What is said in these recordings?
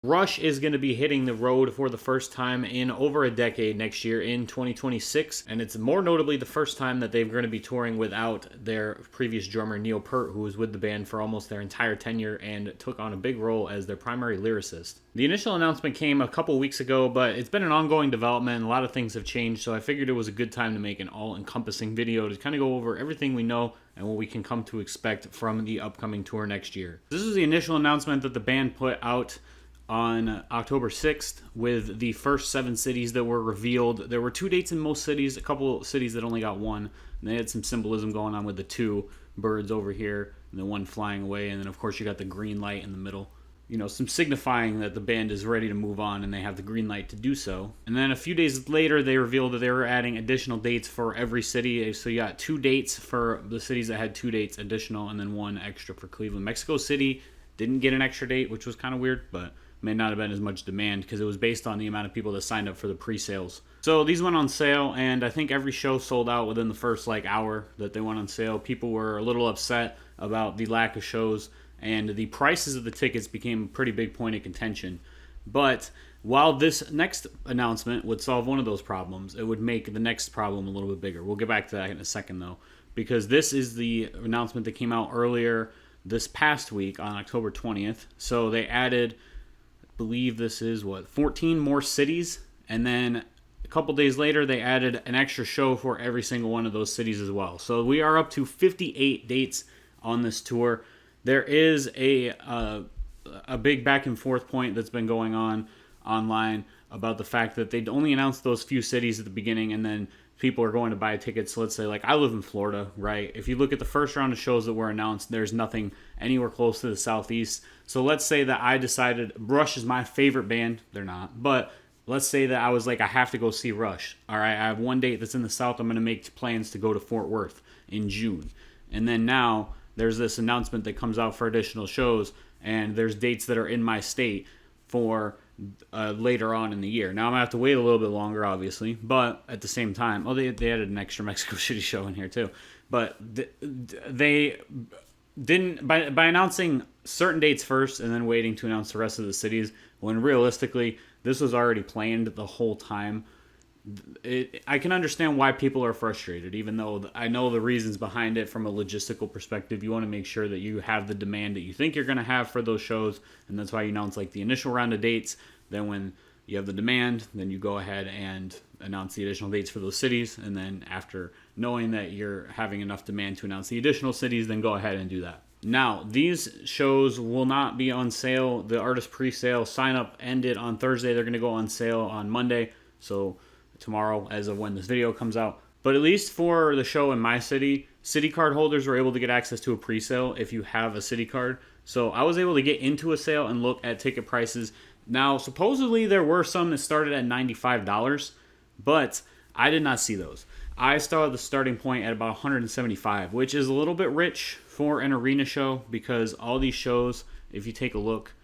Rush is going to be hitting the road for the first time in over a decade next year in 2026, and it's more notably the first time that they're going to be touring without their previous drummer Neil Peart, who was with the band for almost their entire tenure and took on a big role as their primary lyricist. The initial announcement came a couple weeks ago, but it's been an ongoing development and a lot of things have changed, so I figured it was a good time to make an all-encompassing video to kind of go over everything we know and what we can come to expect from the upcoming tour next year. This is the initial announcement that the band put out on October 6th with the first 7 cities that were revealed. There were 2 dates in most cities, a couple cities that only got 1. And they had some symbolism going on with the 2 birds over here and the 1 flying away. And then, of course, you got the green light in the middle. You know, some signifying that the band is ready to move on and they have the green light to do so. And then a few days later, they revealed that they were adding additional dates for every city. So you got 2 dates for the cities that had 2 dates additional and then 1 extra for Cleveland. Mexico City didn't get an extra date, which was kind of weird, but may not have been as much demand because it was based on the amount of people that signed up for the pre-sales. So these went on sale, and I think every show sold out within the first hour that they went on sale. People were a little upset about the lack of shows, and the prices of the tickets became a pretty big point of contention. But while this next announcement would solve one of those problems, it would make the next problem a little bit bigger. We'll get back to that in a second, though, because this is the announcement that came out earlier this past week on October 20th. So they added, believe this is 14 more cities, and then a couple days later they added an extra show for every single one of those cities as well. So we are up to 58 dates on this tour. There is a big back and forth point that's been going on online about the fact that they'd only announced those few cities at the beginning, and then people are going to buy tickets. So let's say, I live in Florida, right? If you look at the first round of shows that were announced, there's nothing anywhere close to the Southeast. So let's say that I decided Rush is my favorite band. They're not. But let's say that I was I have to go see Rush. All right, I have 1 date that's in the South. I'm going to make plans to go to Fort Worth in June. And then now there's this announcement that comes out for additional shows, and there's dates that are in my state for later on in the year. Now I'm gonna have to wait a little bit longer, obviously, but at the same time, they added an extra Mexico City show in here too. But they didn't by announcing certain dates first and then waiting to announce the rest of the cities, when realistically this was already planned the whole time. I can understand why people are frustrated, even though I know the reasons behind it from a logistical perspective. You want to make sure that you have the demand that you think you're going to have for those shows, and that's why you announce the initial round of dates. Then when you have the demand, then you go ahead and announce the additional dates for those cities, and then after knowing that you're having enough demand to announce the additional cities, then go ahead and do that. Now, these shows will not be on sale. The artist pre-sale sign-up ended on Thursday. They're going to go on sale on Monday, so tomorrow as of when this video comes out. But at least for the show in my city, city card holders were able to get access to a pre-sale if you have a city card. So I was able to get into a sale and look at ticket prices. Now, supposedly there were some that started at $95, but I did not see those. I saw the starting point at about $175, which is a little bit rich for an arena show, because all these shows, if you take a look,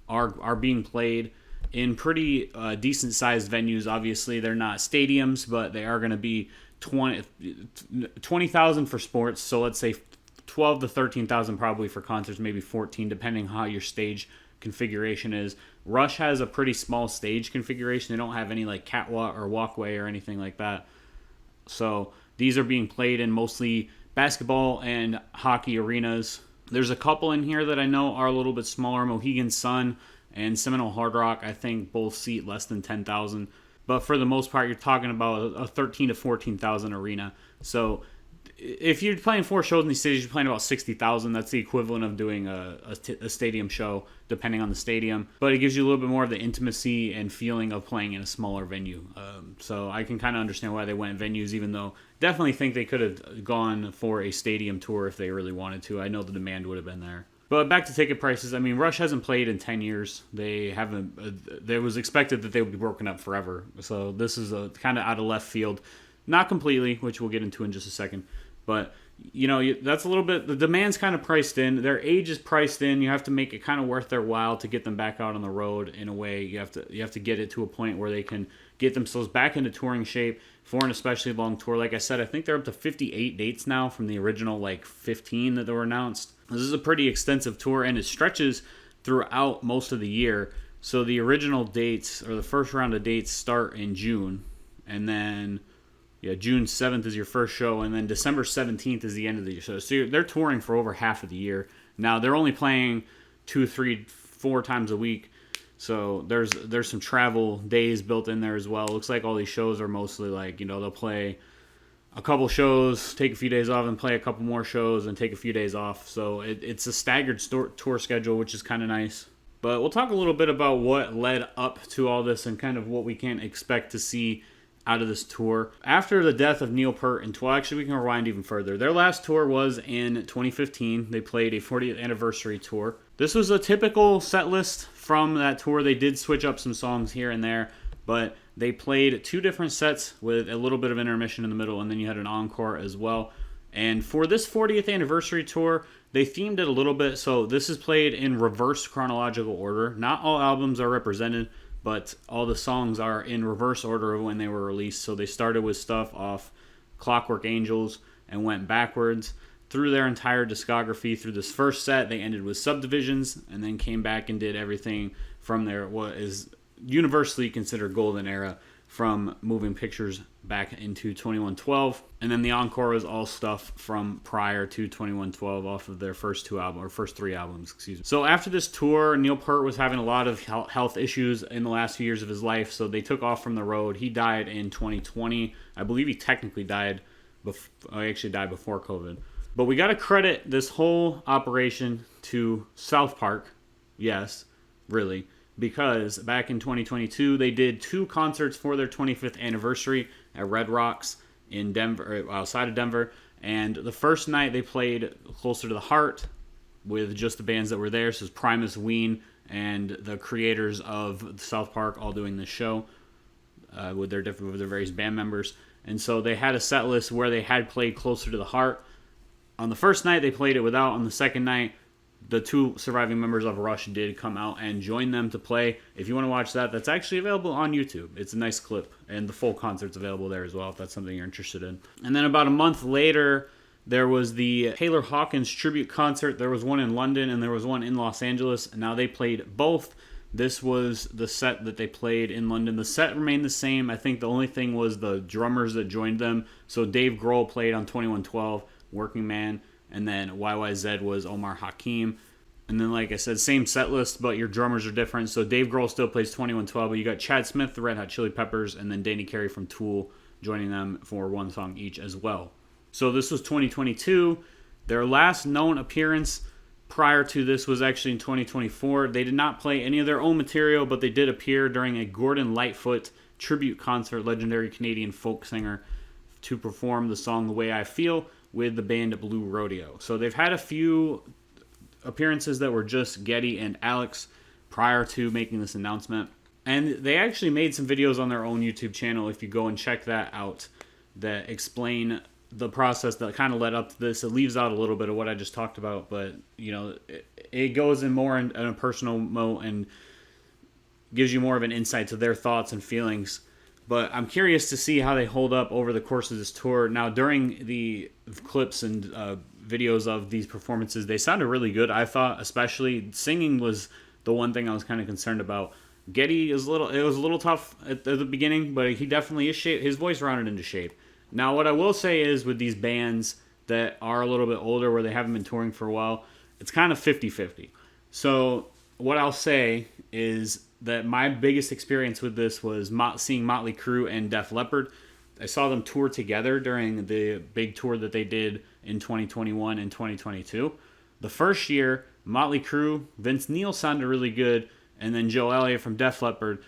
are being played in pretty decent-sized venues. Obviously, they're not stadiums, but they are going to be 20,000 for sports. So let's say 12 to 13,000 probably for concerts, maybe 14, depending how your stage configuration is. Rush has a pretty small stage configuration. They don't have any catwalk or walkway or anything like that. So these are being played in mostly basketball and hockey arenas. There's a couple in here that I know are a little bit smaller. Mohegan Sun and Seminole Hard Rock, I think, both seat less than 10,000. But for the most part, you're talking about a 13 to 14,000 arena. So if you're playing 4 shows in these cities, you're playing about 60,000. That's the equivalent of doing a stadium show, depending on the stadium. But it gives you a little bit more of the intimacy and feeling of playing in a smaller venue. So I can kind of understand why they went venues, even though definitely think they could have gone for a stadium tour if they really wanted to. I know the demand would have been there. But back to ticket prices. I mean, Rush hasn't played in 10 years. They haven't. It was expected that they would be broken up forever. So this is a kind of out of left field. Not completely, which we'll get into in just a second. But, that's a little bit, the demand's kind of priced in. Their age is priced in. You have to make it kind of worth their while to get them back out on the road in a way. You have to get it to a point where they can get themselves back into touring shape for an especially long tour. Like I said, I think they're up to 58 dates now from the original 15 that were announced. This is a pretty extensive tour, and it stretches throughout most of the year. So the original dates, or the first round of dates, start in June, and then June 7th is your first show, and then December 17th is the end of the year. So they're touring for over half of the year. Now they're only playing 2, 3, 4 times a week, so there's some travel days built in there as well. It looks like all these shows are mostly like, they'll play a couple shows, take a few days off, and play a couple more shows, and take a few days off. So it's a staggered tour schedule, which is kind of nice. But we'll talk a little bit about what led up to all this and kind of what we can expect to see out of this tour. After the death of Neil Peart, we can rewind even further. Their last tour was in 2015. They played a 40th anniversary tour. This was a typical set list from that tour. They did switch up some songs here and there, but they played 2 different sets with a little bit of intermission in the middle, and then you had an encore as well. And for this 40th anniversary tour, they themed it a little bit. So this is played in reverse chronological order. Not all albums are represented, but all the songs are in reverse order of when they were released. So they started with stuff off Clockwork Angels and went backwards through their entire discography. Through this first set, they ended with Subdivisions, and then came back and did everything from their what is universally considered golden era, from Moving Pictures back into 2112. And then the encore was all stuff from prior to 2112 off of their first 3 albums, So after this tour, Neil Peart was having a lot of health issues in the last few years of his life, so they took off from the road. He died in 2020. I believe he technically died before COVID. But we got to credit this whole operation to South Park. Yes, really. Because back in 2022, they did 2 concerts for their 25th anniversary at Red Rocks in Denver, outside of Denver. And the first night they played Closer to the Heart with just the bands that were there. So it was Primus, Ween, and the creators of South Park all doing this show with their various band members. And so they had a set list where they had played Closer to the Heart. On the first night, they played it without. On the second night, the 2 surviving members of Rush did come out and join them to play. If you want to watch that, that's actually available on YouTube. It's a nice clip, and the full concert's available there as well if that's something you're interested in. And then about a month later, there was the Taylor Hawkins tribute concert. There was one in London and there was one in Los Angeles, and now they played both. This was the set that they played in London. The set remained the same. I think the only thing was the drummers that joined them. So Dave Grohl played on 2112, Working Man, and then YYZ was Omar Hakim. And then, like I said, same set list, but your drummers are different. So Dave Grohl still plays 2112, but you got Chad Smith, the Red Hot Chili Peppers, and then Danny Carey from Tool joining them for 1 song each as well. So this was 2022. Their last known appearance prior to this was actually in 2024. They did not play any of their own material, but they did appear during a Gordon Lightfoot tribute concert, legendary Canadian folk singer, to perform the song The Way I Feel with the band Blue Rodeo. So they've had a few appearances that were just Geddy and Alex prior to making this announcement. And they actually made some videos on their own YouTube channel, if you go and check that out, that explain the process that kind of led up to this. It leaves out a little bit of what I just talked about, but it goes in more in a personal mode and gives you more of an insight to their thoughts and feelings. But I'm curious to see how they hold up over the course of this tour. Now, during the clips and videos of these performances, they sounded really good. I thought, especially singing was the one thing I was kind of concerned about. Geddy was a little tough at the beginning, but he definitely is shape. His voice rounded into shape. Now, what I will say is with these bands that are a little bit older, where they haven't been touring for a while, it's kind of 50-50. So what I'll say is that my biggest experience with this was seeing Motley Crue and Def Leppard. I saw them tour together during the big tour that they did in 2021 and 2022. The first year, Motley Crue, Vince Neil sounded really good, and then Joe Elliott from Def Leppard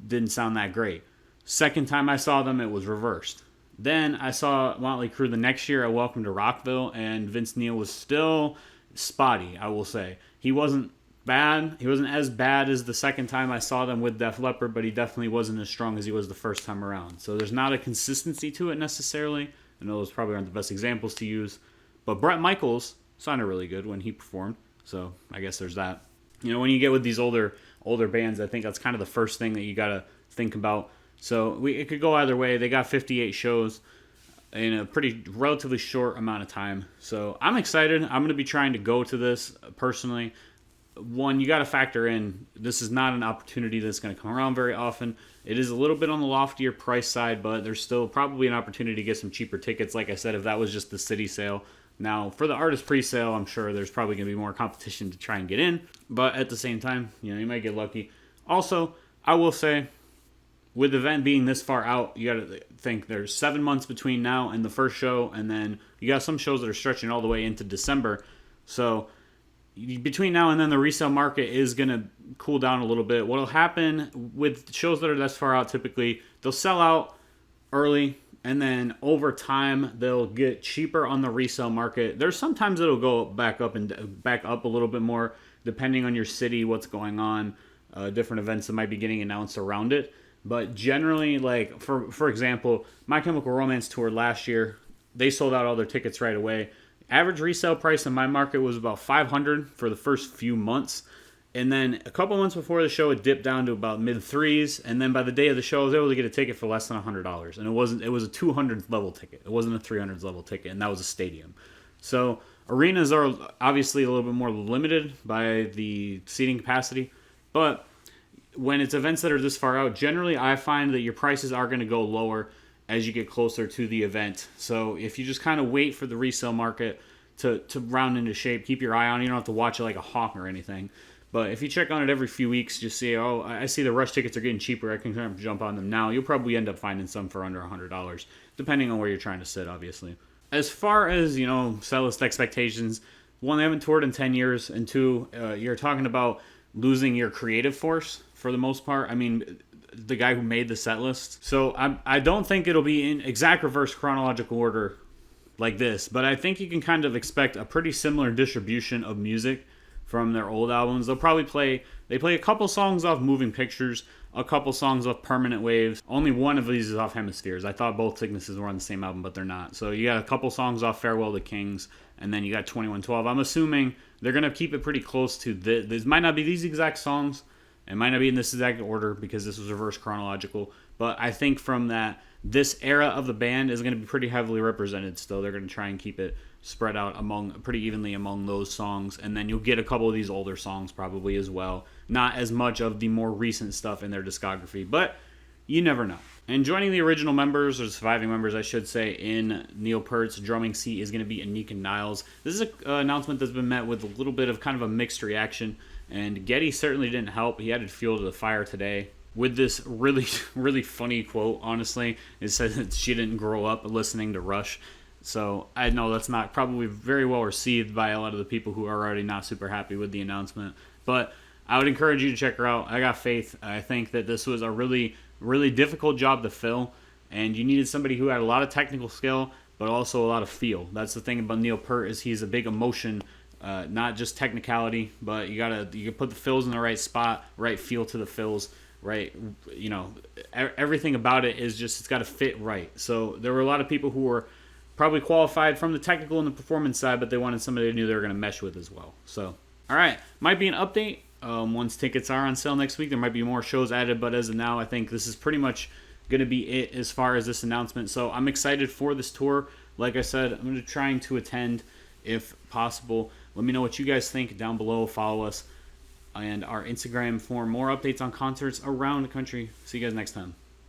didn't sound that great. Second time I saw them, it was reversed. Then I saw Motley Crue the next year at Welcome to Rockville, and Vince Neil was still spotty, I will say. He wasn't bad. He wasn't as bad as the second time I saw them with Def Leppard, but he definitely wasn't as strong as he was the first time around. So there's not a consistency to it necessarily. I know those probably aren't the best examples to use, but Bret Michaels sounded really good when he performed. So I guess there's that. When you get with these older bands, I think that's kind of the first thing that you got to think about. So it could go either way. They got 58 shows in a relatively short amount of time. So I'm excited. I'm going to be trying to go to this personally. one, you got to factor in this is not an opportunity that's going to come around very often. It is a little bit on the loftier price side, but there's still probably an opportunity to get some cheaper tickets. Like I said, if that was just the city sale. Now, for the artist pre-sale, I'm sure there's probably going to be more competition to try and get in. But at the same time, you might get lucky. Also, I will say, with the event being this far out, you got to think there's 7 months between now and the first show, and then you got some shows that are stretching all the way into December. So between now and then, the resale market is going to cool down a little bit. What will happen with shows that are this far out, typically, they'll sell out early, and then over time, they'll get cheaper on the resale market. There's sometimes it'll go back up a little bit more, depending on your city, what's going on, different events that might be getting announced around it. But generally, like, for example, My Chemical Romance tour last year, they sold out all their tickets right away. Average resale price in my market was about $500 for the first few months. And then a couple months before the show, it dipped down to about mid-threes. And then by the day of the show, I was able to get a ticket for less than $100. And it was a 200th level ticket. It wasn't a 300th level ticket, and that was a stadium. So arenas are obviously a little bit more limited by the seating capacity. But when it's events that are this far out, generally I find that your prices are going to go lower as you get closer to the event. So if you just kind of wait for the resale market to round into shape, keep your eye on it. You don't have to watch it like a hawk or anything. But if you check on it every few weeks, just see, oh, I see the rush tickets are getting cheaper. I can kind of jump on them now. You'll probably end up finding some for under $100, depending on where you're trying to sit, obviously. As far as, setlist expectations, one, they haven't toured in 10 years, and two, you're talking about losing your creative force for the most part. I mean, the guy who made the set list. So I don't think it'll be in exact reverse chronological order like this, but I think you can kind of expect a pretty similar distribution of music from their old albums. They play a couple songs off Moving Pictures, a couple songs off Permanent Waves. Only one of these is off Hemispheres. I thought both Sicknesses were on the same album, but they're not. So you got a couple songs off Farewell to Kings, and then you got 2112. I'm assuming they're going to keep it pretty close to this. This might not be these exact songs. It might not be in this exact order because this was reverse chronological. But I think from this era of the band is going to be pretty heavily represented still. They're going to try and keep it spread out pretty evenly among those songs. And then you'll get a couple of these older songs probably as well. Not as much of the more recent stuff in their discography. But you never know. And joining the original members, or surviving members, I should say, in Neil Peart's drumming seat is going to be Anika Niles. This is an announcement that's been met with a little bit of kind of a mixed reaction. And Geddy certainly didn't help. He added fuel to the fire today with this really, really funny quote, honestly. It says that she didn't grow up listening to Rush. So I know that's not probably very well received by a lot of the people who are already not super happy with the announcement. But I would encourage you to check her out. I got faith. I think that this was a really, really difficult job to fill. And you needed somebody who had a lot of technical skill, but also a lot of feel. That's the thing about Neil Peart is he's a big emotion, not just technicality, but you put the fills in the right spot, right feel to the fills, right, everything about it is just, it's got to fit right. So there were a lot of people who were probably qualified from the technical and the performance side, but they wanted somebody they knew they were going to mesh with as well. So, all right, might be an update. Once tickets are on sale next week, there might be more shows added, but as of now, I think this is pretty much going to be it as far as this announcement. So I'm excited for this tour. Like I said, I'm going to try to attend if possible. Let me know what you guys think down below. Follow us and our Instagram for more updates on concerts around the country. See you guys next time.